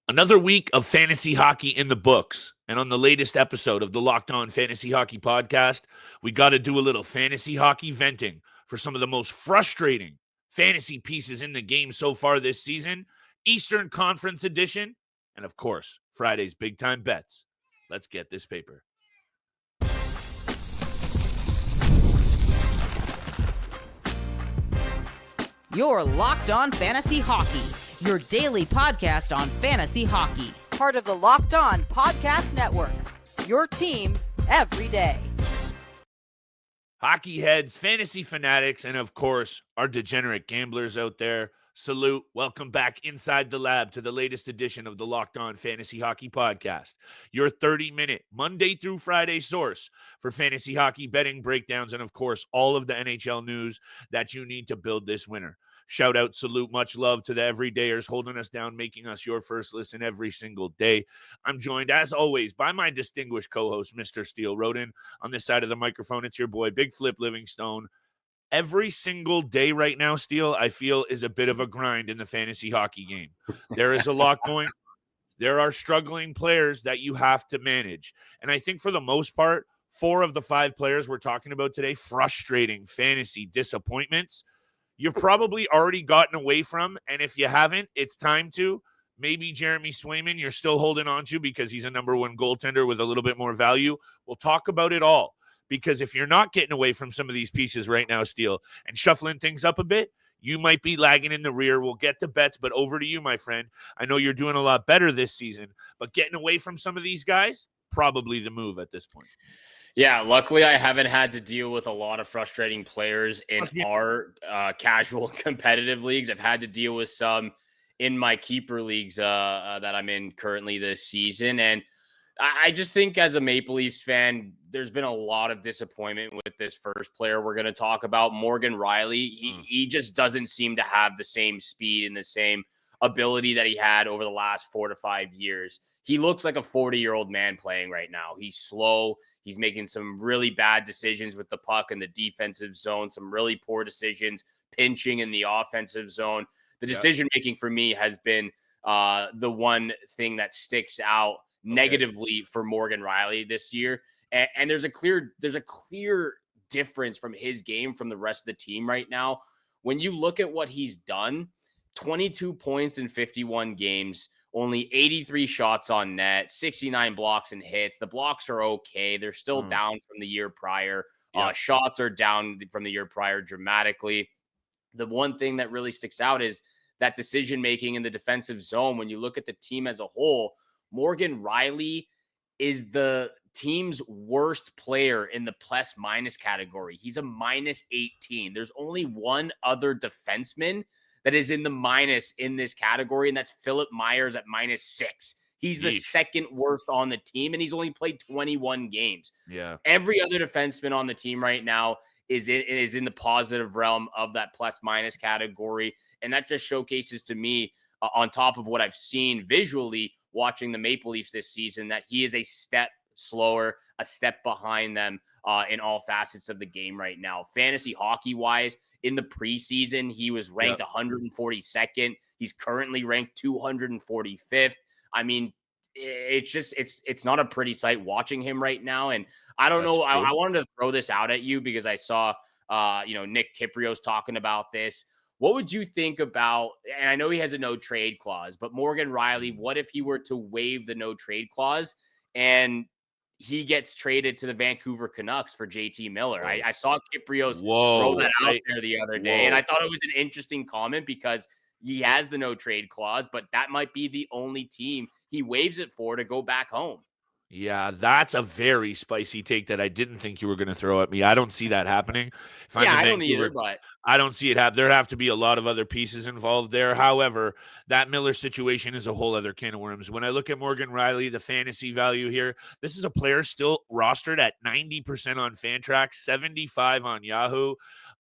Another week of fantasy hockey in the books. And on the latest episode of the Locked On Fantasy Hockey Podcast, we got to do a little fantasy hockey venting for some of the most frustrating fantasy pieces in the game so far this season, Eastern Conference edition, and of course, Friday's big time bets. Let's get this paper. You're Locked On Fantasy Hockey, your daily podcast on fantasy hockey. Part of the Locked On Podcast Network, your team every day. Hockey heads, fantasy fanatics, and of course, our degenerate gamblers out there, salute. Welcome back inside the lab to the latest edition of the Locked On Fantasy Hockey Podcast, your 30-minute Monday through Friday source for fantasy hockey betting breakdowns and, of course, all of the NHL news that you need to build this winter. Shout out, salute, much love to the everydayers holding us down, making us your first listen every single day. I'm joined, as always, by my distinguished co-host, Mr. Steele. Rodin. On this side of the microphone, it's your boy, Big Flip Livingstone. Every single day right now, Steele, I feel is a bit of a grind in the fantasy hockey game. There is a lot going. There are struggling players that you have to manage. And I think for the most part, 4 of the 5 players we're talking about today, frustrating fantasy disappointments, you've probably already gotten away from. And if you haven't, it's time to. Maybe Jeremy Swayman you're still holding on to because he's a number 1 goaltender with a little bit more value. We'll talk about it all. Because if you're not getting away from some of these pieces right now, Steele, and shuffling things up a bit, you might be lagging in the rear. We'll get to bets, but over to you, my friend. I know you're doing a lot better this season, but getting away from some of these guys, probably the move at this point. Yeah, luckily I haven't had to deal with a lot of frustrating players in our casual competitive leagues. I've had to deal with some in my keeper leagues that I'm in currently this season. And I just think as a Maple Leafs fan, there's been a lot of disappointment with this first player we're going to talk about, Morgan Rielly. He just doesn't seem to have the same speed and the same ability that he had over the last 4 to 5 years. He looks like a 40-year-old man playing right now. He's slow. He's making some really bad decisions with the puck in the defensive zone, some really poor decisions, pinching in the offensive zone. The decision-making for me has been the one thing that sticks out negatively for Morgan Rielly this year. And there's a clear difference from his game from the rest of the team right now. When you look at what he's done, 22 points in 51 games, only 83 shots on net, 69 blocks and hits. The blocks are okay. They're still down from the year prior. Shots are down from the year prior dramatically. The one thing that really sticks out is that decision-making in the defensive zone. When you look at the team as a whole, Morgan Rielly is the team's worst player in the plus-minus category. He's a minus 18. There's only one other defenseman that is in the minus in this category, and that's Philip Myers at minus 6. He's the second worst on the team, and he's only played 21 games. Yeah. Every other defenseman on the team right now is in the positive realm of that plus-minus category, and that just showcases to me, on top of what I've seen visually watching the Maple Leafs this season, that he is a step slower, a step behind them in all facets of the game right now. Fantasy hockey-wise, in the preseason, he was ranked 142nd. He's currently ranked 245th. I mean, it's not a pretty sight watching him right now. And I don't know. I wanted to throw this out at you because I saw, Nick Kiprios talking about this. What would you think about, and I know he has a no trade clause, but Morgan Rielly, what if he were to waive the no trade clause and he gets traded to the Vancouver Canucks for JT Miller? I saw Kiprios throw that out there the other day, and I thought it was an interesting comment because he has the no trade clause, but that might be the only team he waives it for to go back home. Yeah, that's a very spicy take that I didn't think you were going to throw at me. I don't see that happening. I don't either, but I don't see it happen. There have to be a lot of other pieces involved there. However, that Miller situation is a whole other can of worms. When I look at Morgan Rielly, the fantasy value here, this is a player still rostered at 90% on Fantrax, 75 on Yahoo.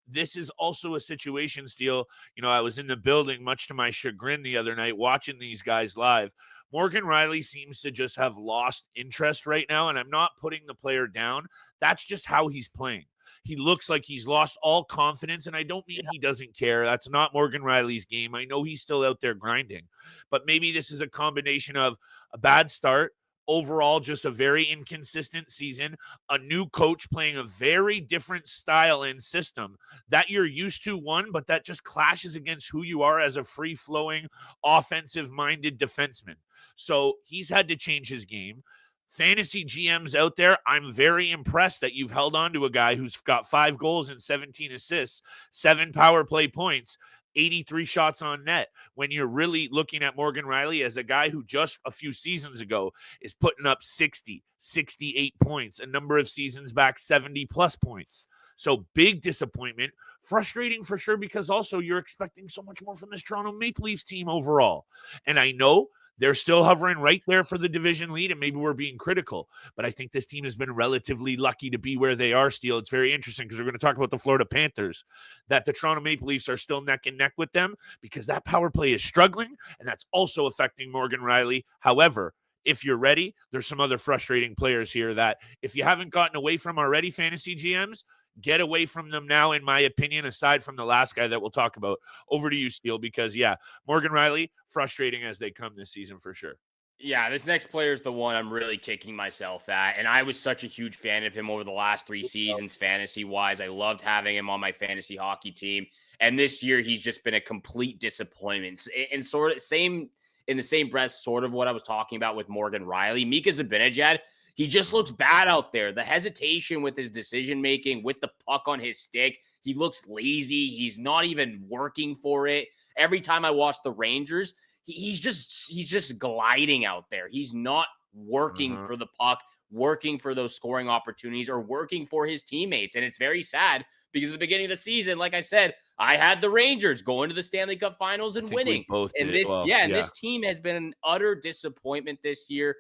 This is also a situation, Steele. I was in the building, much to my chagrin the other night, watching these guys live. Morgan Rielly seems to just have lost interest right now, and I'm not putting the player down. That's just how he's playing. He looks like he's lost all confidence, and I don't mean he doesn't care. That's not Morgan Rielly's game. I know he's still out there grinding, but maybe this is a combination of a bad start, overall just a very inconsistent season, a new coach playing a very different style and system that you're used to, one, but that just clashes against who you are as a free-flowing, offensive-minded defenseman. So he's had to change his game. Fantasy GMs out there, I'm very impressed that you've held on to a guy who's got 5 goals and 17 assists, 7 power play points, 83 shots on net, when you're really looking at Morgan Rielly as a guy who just a few seasons ago is putting up 60, 68 points, a number of seasons back 70 plus points. So big disappointment, frustrating for sure, because also you're expecting so much more from this Toronto Maple Leafs team overall. And I know they're still hovering right there for the division lead, and maybe we're being critical. But I think this team has been relatively lucky to be where they are, Steele. It's very interesting because we're going to talk about the Florida Panthers, that the Toronto Maple Leafs are still neck and neck with them because that power play is struggling, and that's also affecting Morgan Rielly. However, if you're ready, there's some other frustrating players here that if you haven't gotten away from already, fantasy GMs, get away from them now, in my opinion, aside from the last guy that we'll talk about. Over to you, Steele, because, yeah, Morgan Rielly, frustrating as they come this season for sure. Yeah, this next player is the one I'm really kicking myself at. And I was such a huge fan of him over the last 3 seasons, fantasy-wise. I loved having him on my fantasy hockey team. And this year, he's just been a complete disappointment. And sort of same in the same breath, sort of what I was talking about with Morgan Rielly. Mika Zibanejad, he just looks bad out there. The hesitation with his decision-making, with the puck on his stick, he looks lazy. He's not even working for it. Every time I watch the Rangers, he's just gliding out there. He's not working for the puck, working for those scoring opportunities, or working for his teammates. And it's very sad because at the beginning of the season, like I said, I had the Rangers going to the Stanley Cup Finals and winning. And this team has been an utter disappointment this year.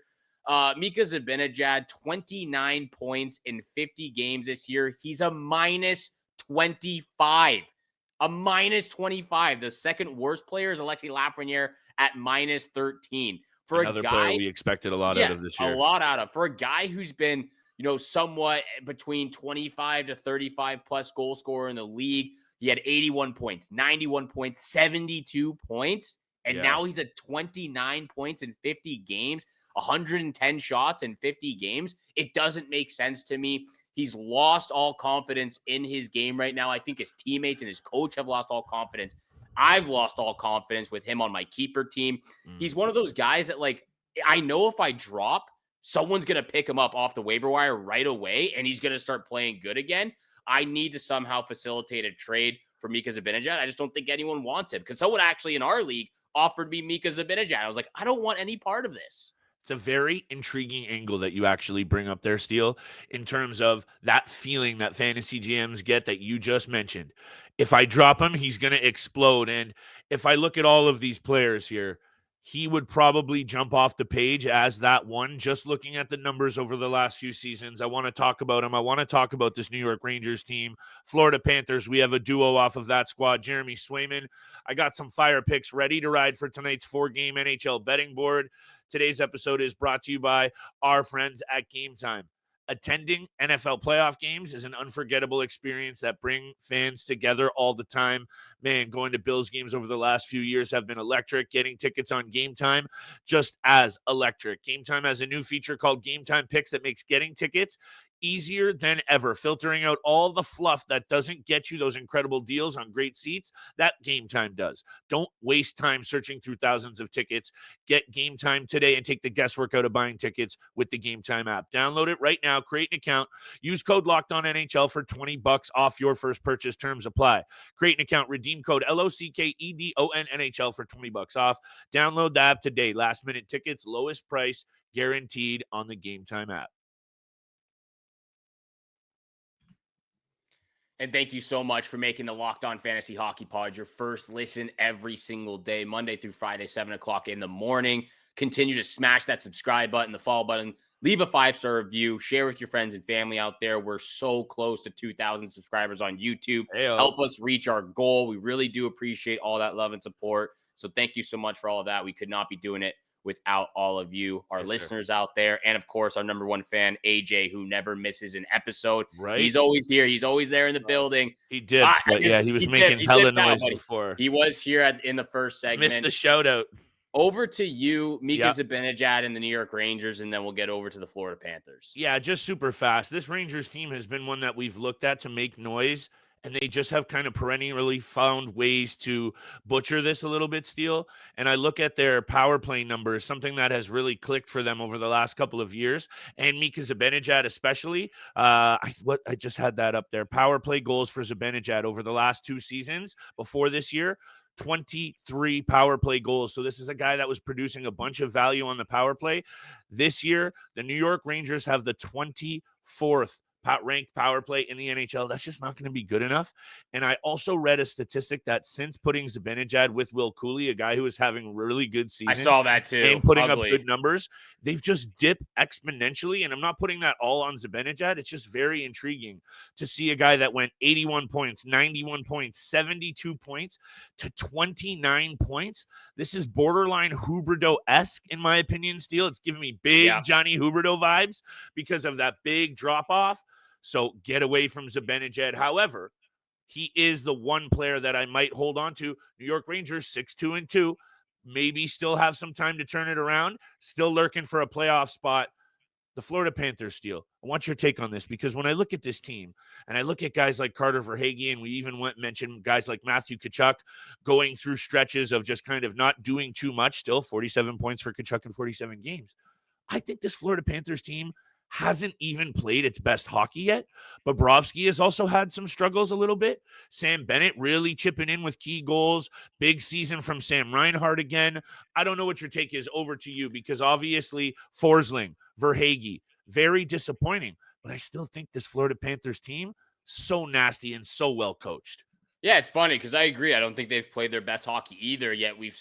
Mika Zibanejad, 29 points in 50 games this year. He's a minus 25. A minus 25. The second worst player is Alexis Lafreniere at minus 13. For another a guy player we expected a lot out of this year. A lot out of. For a guy who's been, somewhat between 25 to 35 plus goal scorer in the league. He had 81 points, 91 points, 72 points. And now he's at 29 points in 50 games, 110 shots in 50 games. It doesn't make sense to me. He's lost all confidence in his game right now. I think his teammates and his coach have lost all confidence. I've lost all confidence with him on my keeper team. He's one of those guys that, I know if I drop, someone's going to pick him up off the waiver wire right away, and he's going to start playing good again. I need to somehow facilitate a trade for Mika Zibanejad. I just don't think anyone wants him, because someone actually in our league offered me Mika Zibanejad. I was like, I don't want any part of this. It's a very intriguing angle that you actually bring up there, Steele, in terms of that feeling that fantasy GMs get that you just mentioned. If I drop him, he's going to explode. And if I look at all of these players here, he would probably jump off the page as that one, just looking at the numbers over the last few seasons. I want to talk about him. I want to talk about this New York Rangers team. Florida Panthers, we have a duo off of that squad, Jeremy Swayman. I got some fire picks ready to ride for tonight's 4-game NHL betting board. Today's episode is brought to you by our friends at Game Time. Attending NFL playoff games is an unforgettable experience that bring fans together all the time. Man, going to Bills games over the last few years have been electric. Getting tickets on Game Time, just as electric. Game Time has a new feature called Game Time Picks that makes getting tickets easier than ever, filtering out all the fluff that doesn't get you those incredible deals on great seats. That Game Time does. Don't waste time searching through thousands of tickets. Get Game Time today and take the guesswork out of buying tickets with the Game Time app. Download it right now. Create an account. Use code LOCKEDONNHL for $20 off your first purchase. Terms apply. Create an account. Redeem code LOCKEDONNHL for $20 off. Download the app today. Last minute tickets, lowest price guaranteed on the Game Time app. And thank you so much for making the Locked On Fantasy Hockey Pod your first listen every single day, Monday through Friday, 7 o'clock in the morning. Continue to smash that subscribe button, the follow button, leave a 5-star review, share with your friends and family out there. We're so close to 2,000 subscribers on YouTube. Hey-o. Help us reach our goal. We really do appreciate all that love and support. So thank you so much for all of that. We could not be doing it without all of you, our listeners out there. And of course, our number one fan, AJ, who never misses an episode. Right. He's always here. He's always there in the building. He did. But he was making hella noise before. He was here in the first segment. Missed the shout out. Over to you, Mika Zibanejad and the New York Rangers, and then we'll get over to the Florida Panthers. Yeah, just super fast. This Rangers team has been one that we've looked at to make noise, and they just have kind of perennially found ways to butcher this a little bit, Steele. And I look at their power play numbers, something that has really clicked for them over the last couple of years, and Mika Zibanejad especially. I just had that up there. Power play goals for Zibanejad over the last 2 seasons before this year. 23 power play goals. So this is a guy that was producing a bunch of value on the power play. This year, the New York Rangers have the 24th ranked power play in the NHL. That's just not going to be good enough. And I also read a statistic that since putting Zibanejad with Will Cooley, a guy who is having a really good season, I saw that too, and putting up good numbers, they've just dipped exponentially. And I'm not putting that all on Zibanejad. It's just very intriguing to see a guy that went 81 points, 91 points, 72 points to 29 points. This is borderline Huberdeau-esque, in my opinion, Steele. It's giving me big Johnny Huberdeau vibes because of that big drop-off. So get away from Zibanejad. However, he is the one player that I might hold on to. New York Rangers 6-2-2, maybe still have some time to turn it around, still lurking for a playoff spot. The Florida Panthers, Steele, I want your take on this, because when I look at this team and I look at guys like Carter Verhaeghe, and we even mentioned guys like Matthew Tkachuk going through stretches of just kind of not doing too much, still 47 points for Tkachuk in 47 games. I think this Florida Panthers team hasn't even played its best hockey yet. Bobrovsky has also had some struggles a little bit. Sam Bennett really chipping in with key goals. Big season from Sam Reinhart again. I don't know what your take is. Over to you, because obviously Forsling, Verhaeghe, very disappointing. But I still think this Florida Panthers team, so nasty and so well coached. Yeah, it's funny because I agree. I don't think they've played their best hockey either yet. We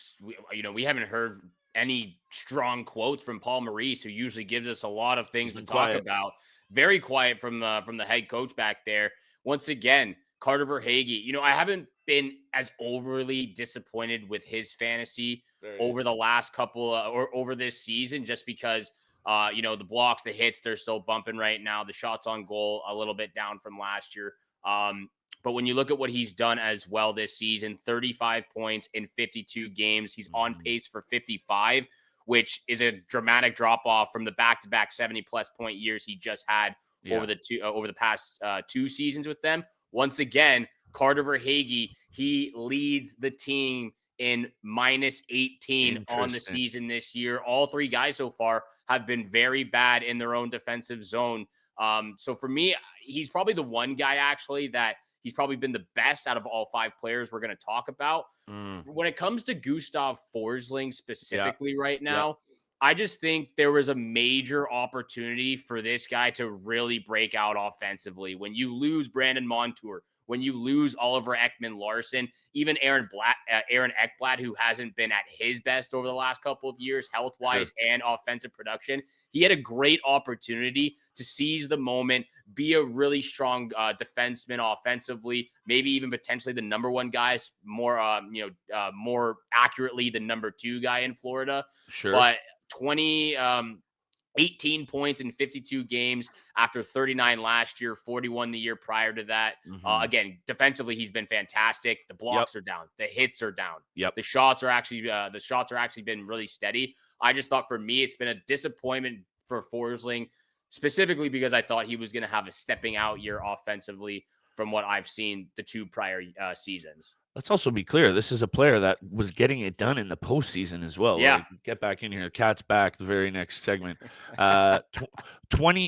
haven't heard any strong quotes from Paul Maurice, who usually gives us a lot of things to talk about. Very quiet from the head coach back there. Once again, Carter Verhaeghe, I haven't been as overly disappointed with his fantasy over the last couple or over this season, just because the blocks, the hits, they're still bumping right now. The shots on goal a little bit down from last year. But when you look at what he's done as well this season, 35 points in 52 games. He's on pace for 55, which is a dramatic drop off from the back-to-back 70-plus point years he just had over the past 2 seasons with them. Once again, Carter Verhaeghe, he leads the team in minus 18 on the season this year. All 3 guys so far have been very bad in their own defensive zone. So for me, he's probably the one guy actually that he's probably been the best out of all 5 players we're going to talk about. When it comes to Gustav Forsling specifically right now, I just think there was a major opportunity for this guy to really break out offensively. When you lose Brandon Montour, when you lose Oliver Ekman-Larsson, even Aaron Ekblad, who hasn't been at his best over the last couple of years, health-wise and offensive production, he had a great opportunity to seize the moment, be a really strong defenseman offensively, maybe even potentially the number 1 guy, more accurately the number 2 guy in Florida. But 18 points in 52 games after 39 last year, 41 the year prior to that. Again, defensively, he's been fantastic. The blocks are down. The hits are down. The shots are actually been really steady. I just thought for me, it's been a disappointment for Forsling, specifically because I thought he was going to have a stepping out year offensively from what I've seen the 2 prior seasons. Let's also be clear. This is a player that was getting it done in the postseason as well. Yeah. Like, get back in here. Cat's back, the very next segment.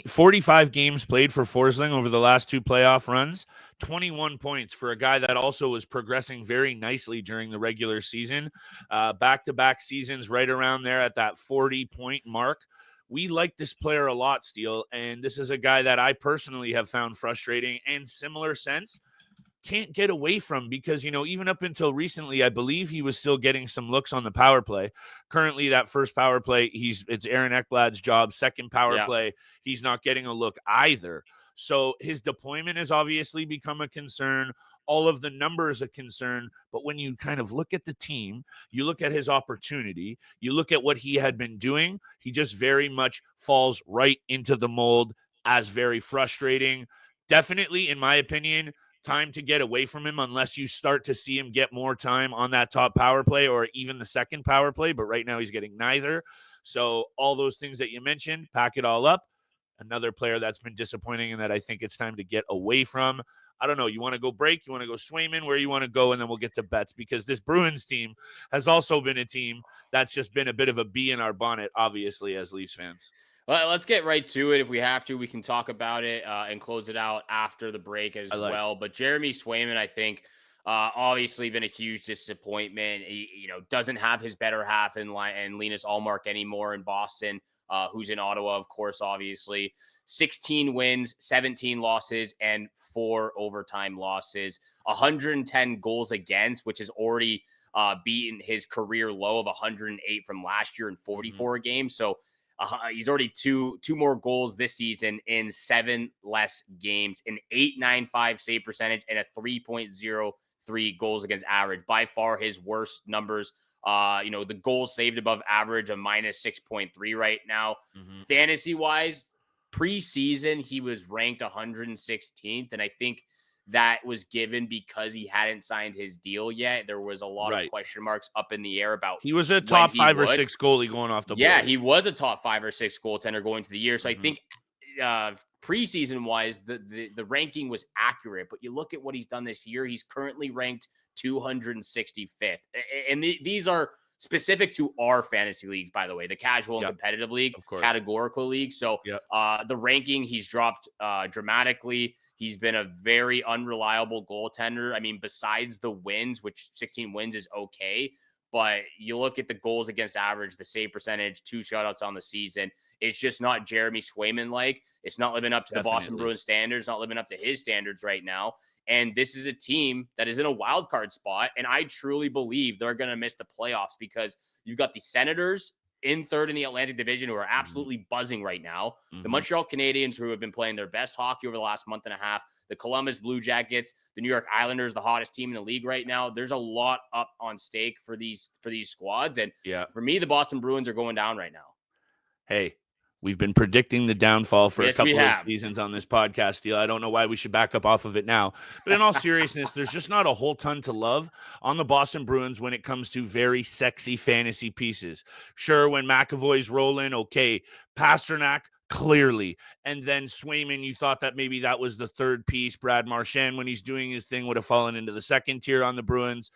45 games played for Forsling over the last 2 playoff runs. 21 points for a guy that also was progressing very nicely during the regular season. Back-to-back seasons right around there at that 40-point mark. We like this player a lot, Steele, and this is a guy that I personally have found frustrating and similar sense. Can't get away from, because, even up until recently, I believe he was still getting some looks on the power play. Currently, that first power play, it's Aaron Ekblad's job. Second power play, he's not getting a look either. So his deployment has obviously become a concern. All of the numbers a concern. But when you kind of look at the team, you look at his opportunity, you look at what he had been doing, he just very much falls right into the mold as very frustrating. Definitely, in my opinion, time to get away from him unless you start to see him get more time on that top power play or even the second power play. But right now he's getting neither. So all those things that you mentioned, pack it all up. Another player that's been disappointing and that I think it's time to get away from. I don't know. You want to go break? You want to go Swayman? Where you want to go? And then we'll get to bets, because this Bruins team has also been a team that's just been a bit of a bee in our bonnet, obviously, as Leafs fans. Well, let's get right to it. If we have to, we can talk about it and close it out after the break as well. But Jeremy Swayman, I think, obviously been a huge disappointment. He, doesn't have his better half in line and Linus Allmark anymore in Boston, who's in Ottawa, of course, obviously. 16 wins, 17 losses, and 4 overtime losses. 110 goals against, which has already beaten his career low of 108 from last year in 44 games. So he's already two more goals this season in 7 less games, an .895 save percentage, and a 3.03 goals against average. By far his worst numbers. The goals saved above average of minus 6.3 right now. Fantasy wise, preseason he was ranked 116th, and I think that was given because he hadn't signed his deal yet. There was a lot of question marks up in the air about. He was a top 5 or 6 goalie going off the board. Yeah, he was a top 5 or 6 goaltender going to the year. So I think preseason wise, the ranking was accurate. But you look at what he's done this year, he's currently ranked 265th. And these are specific to our fantasy leagues, by the way, the casual and competitive league, categorical league. So the ranking, he's dropped dramatically. He's been a very unreliable goaltender. I mean, besides the wins, which 16 wins is okay, but you look at the goals against average, the save percentage, 2 shutouts on the season. It's just not Jeremy Swayman-like. It's not living up to the Boston Bruins standards, not living up to his standards right now. And this is a team that is in a wild card spot. And I truly believe they're going to miss the playoffs because you've got the Senators in third in the Atlantic Division who are absolutely buzzing right now. The Montreal Canadiens, who have been playing their best hockey over the last month and a half. The Columbus Blue Jackets, the New York Islanders, the hottest team in the league right now. There's a lot up on stake for these squads. And for me, the Boston Bruins are going down right now. Hey, we've been predicting the downfall for a couple of seasons on this podcast, Steele. I don't know why we should back up off of it now. But in all seriousness, there's just not a whole ton to love on the Boston Bruins when it comes to very sexy fantasy pieces. Sure, when McAvoy's rolling, okay. Pasternak, clearly. And then Swayman, you thought that maybe that was the third piece. Brad Marchand, when he's doing his thing, would have fallen into the second tier on the Bruins.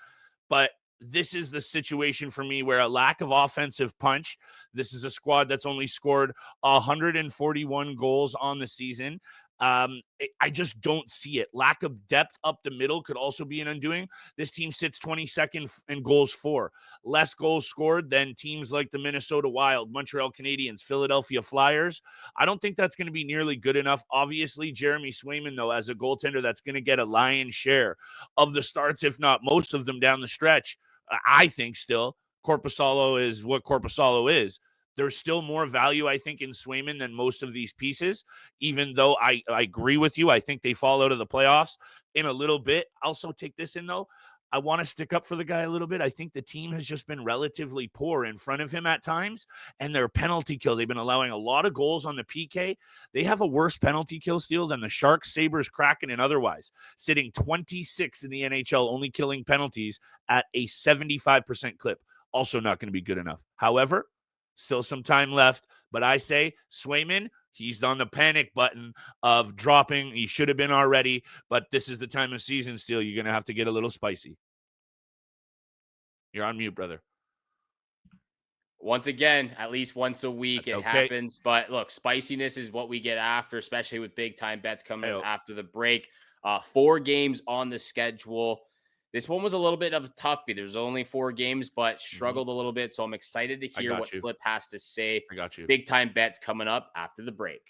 But this is the situation for me where a lack of offensive punch. This is a squad that's only scored 141 goals on the season. I just don't see it. Lack of depth up the middle could also be an undoing. This team sits 22nd in goals for. Less goals scored than teams like the Minnesota Wild, Montreal Canadiens, Philadelphia Flyers. I don't think that's going to be nearly good enough. Obviously, Jeremy Swayman, though, as a goaltender, that's going to get a lion's share of the starts, if not most of them down the stretch. I think still Korpisalo is what Korpisalo is. There's still more value, I think, in Swayman than most of these pieces, even though I agree with you. I think they fall out of the playoffs in a little bit. Also take this in, though. I want to stick up for the guy a little bit. I think the team has just been relatively poor in front of him at times, and their penalty kill, they've been allowing a lot of goals on the PK. They have a worse penalty kill steal than the Sharks, Sabres, Kraken, and otherwise, sitting 26 in the NHL, only killing penalties at a 75% clip. Also not going to be good enough. However, still some time left, but I say Swayman, he's on the panic button of dropping. He should have been already, but this is the time of season still. You're going to have to get a little spicy. You're on mute, brother. Once again, at least once a week, it happens. But look, spiciness is what we get after, especially with big time bets coming up after the break. 4 games on the schedule. This one was a little bit of a toughie. There's only 4 games, but struggled a little bit. So I'm excited to hear what Flip has to say. I got you. Big time bets coming up after the break.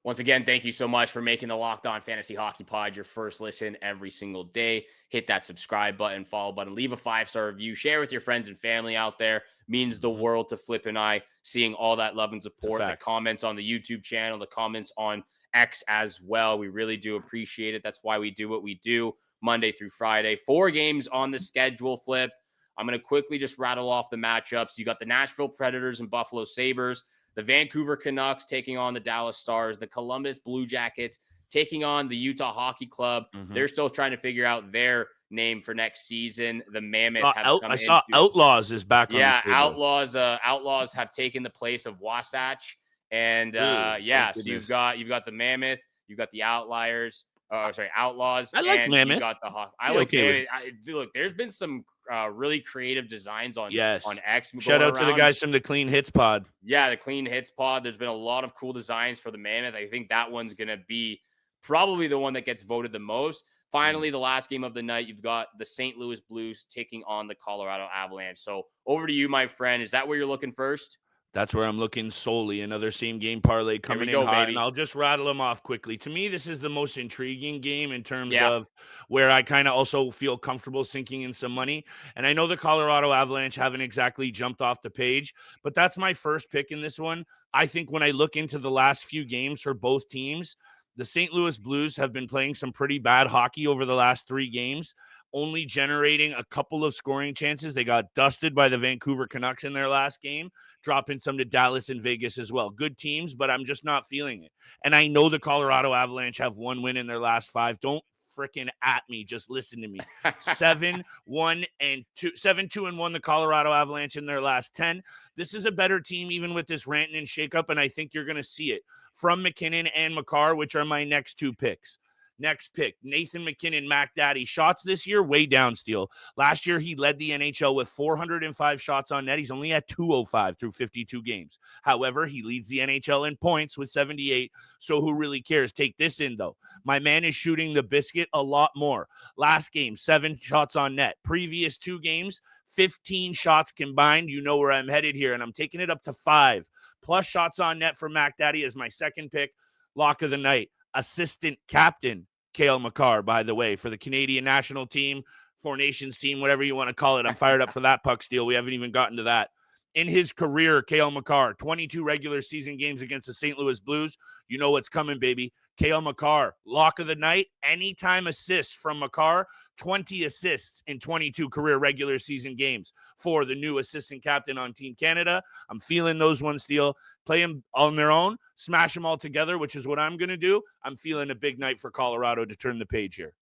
Once again, thank you so much for making the Locked On Fantasy Hockey Pod your first listen every single day. Hit that subscribe button, follow button, leave a 5-star review, share with your friends and family out there. Means the world to Flip and I, seeing all that love and support, the comments on the YouTube channel, the comments on X as well. We really do appreciate it. That's why we do what we do Monday through Friday. 4 games on the schedule, Flip. I'm going to quickly just rattle off the matchups. You got the Nashville Predators and Buffalo Sabres, the Vancouver Canucks taking on the Dallas Stars, the Columbus Blue Jackets taking on the Utah Hockey Club. They're still trying to figure out their name for next season. The Mammoth I saw Outlaws is back on the table. Outlaws have taken the place of Wasatch. And so you've got the Mammoth, you've got the Outliers. Outlaws. I like Mammoth. You got the I like Mammoth. Look, there's been some really creative designs on X. Shout out to the guys from the Clean Hits Pod. Yeah, the Clean Hits Pod. There's been a lot of cool designs for the Mammoth. I think that one's going to be probably the one that gets voted the most. Finally, the last game of the night, you've got the St. Louis Blues taking on the Colorado Avalanche. So over to you, my friend. Is that where you're looking first? That's where I'm looking solely. Another same game parlay coming in hot, baby. and I'll just rattle them off quickly. To me, this is the most intriguing game in terms of where I kind of also feel comfortable sinking in some money. And I know the Colorado Avalanche haven't exactly jumped off the page, but that's my first pick in this one. I think when I look into the last few games for both teams, the St. Louis Blues have been playing some pretty bad hockey over the last 3 games, only generating a couple of scoring chances. They got dusted by the Vancouver Canucks in their last game, dropping some to Dallas and Vegas as well. Good teams, but I'm just not feeling it. And I know the Colorado Avalanche have 1 win in their last 5. Don't freaking at me. Just listen to me. 7-1-2, 7-2-1, the Colorado Avalanche in their last 10. This is a better team, even with this Rantanen shakeup, and I think you're going to see it from McKinnon and Makar, which are my next 2 picks. Next pick, Nathan McKinnon, Mac Daddy. Shots this year, way down, Steele. Last year, he led the NHL with 405 shots on net. He's only at 205 through 52 games. However, he leads the NHL in points with 78, so who really cares? Take this in, though. My man is shooting the biscuit a lot more. Last game, 7 shots on net. Previous 2 games, 15 shots combined. You know where I'm headed here, and I'm taking it up to 5. Plus shots on net for Mac Daddy as my second pick. Lock of the night. Assistant captain Cale Makar, by the way, for the Canadian national team, Four Nations team, whatever you want to call it. I'm fired up for that puck steal. We haven't even gotten to that. In his career, Cale Makar, 22 regular season games against the St. Louis Blues. You know what's coming, baby. Cale Makar, lock of the night, anytime assists from Makar, 20 assists in 22 career regular season games for the new assistant captain on Team Canada. I'm feeling those ones, Steele. Play them on their own, smash them all together, which is what I'm going to do. I'm feeling a big night for Colorado to turn the page here.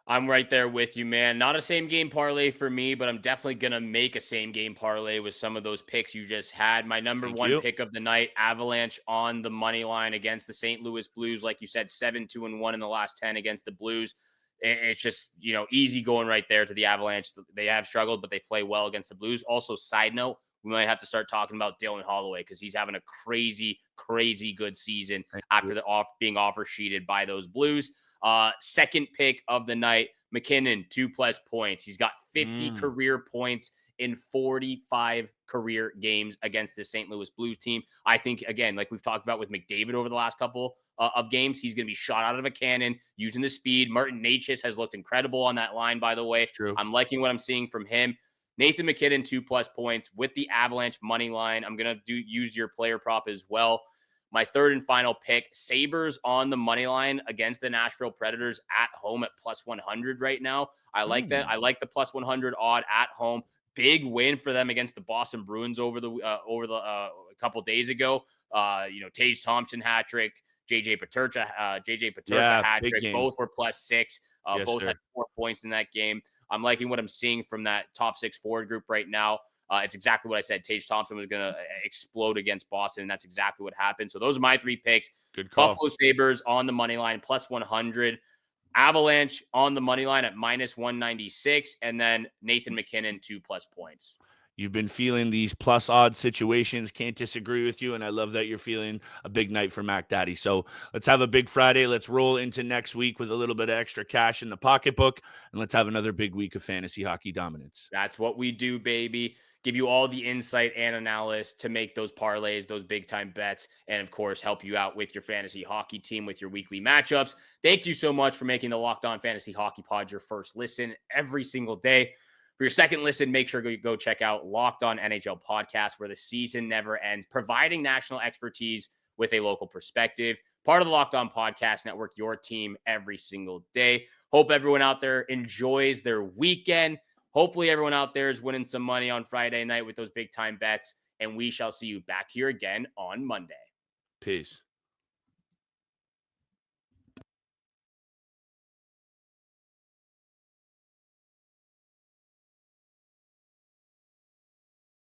I'm right there with you, man. Not a same game parlay for me, but I'm definitely going to make a same game parlay with some of those picks you just had. My number one pick of the night, Avalanche on the money line against the St. Louis Blues. Like you said, 7-2-1 in the last 10 against the Blues. It's just, easy going right there to the Avalanche. They have struggled, but they play well against the Blues. Also, side note, we might have to start talking about Dylan Holloway because he's having a crazy, crazy good season after being offer sheeted by those Blues. Second pick of the night, McKinnon, 2+ points. He's got 50 career points in 45 career games against the St. Louis Blues team. I think, again, like we've talked about with McDavid over the last couple of games, he's going to be shot out of a cannon using the speed. Martin Necas has looked incredible on that line, by the way. True. I'm liking what I'm seeing from him. Nathan McKinnon, 2+ points with the Avalanche money line. I'm going to use your player prop as well. My third and final pick, Sabres on the money line against the Nashville Predators at home at +100 right now. I like that. I like the +100 odd at home. Big win for them against the Boston Bruins over the a couple days ago. Tage Thompson hat trick, JJ Peterka hat trick. Both were +6. Both had 4 points in that game. I'm liking what I'm seeing from that top 6 forward group right now. It's exactly what I said. Tage Thompson was going to explode against Boston, and that's exactly what happened. So those are my 3 picks. Good call. Buffalo Sabres on the money line, +100. Avalanche on the money line at -196. And then Nathan McKinnon, 2+ points. You've been feeling these plus odd situations. Can't disagree with you. And I love that you're feeling a big night for Mac Daddy. So let's have a big Friday. Let's roll into next week with a little bit of extra cash in the pocketbook. And let's have another big week of fantasy hockey dominance. That's what we do, baby. give you all the insight and analysis to make those parlays, those big time bets, and of course, help you out with your fantasy hockey team with your weekly matchups. Thank you so much for making the Locked On Fantasy Hockey Pod your first listen every single day. For your second listen, make sure you go check out Locked On NHL Podcast, where the season never ends, providing national expertise with a local perspective. Part of the Locked On Podcast Network, your team every single day. Hope everyone out there enjoys their weekend. Hopefully everyone out there is winning some money on Friday night with those big time bets, and we shall see you back here again on Monday. Peace.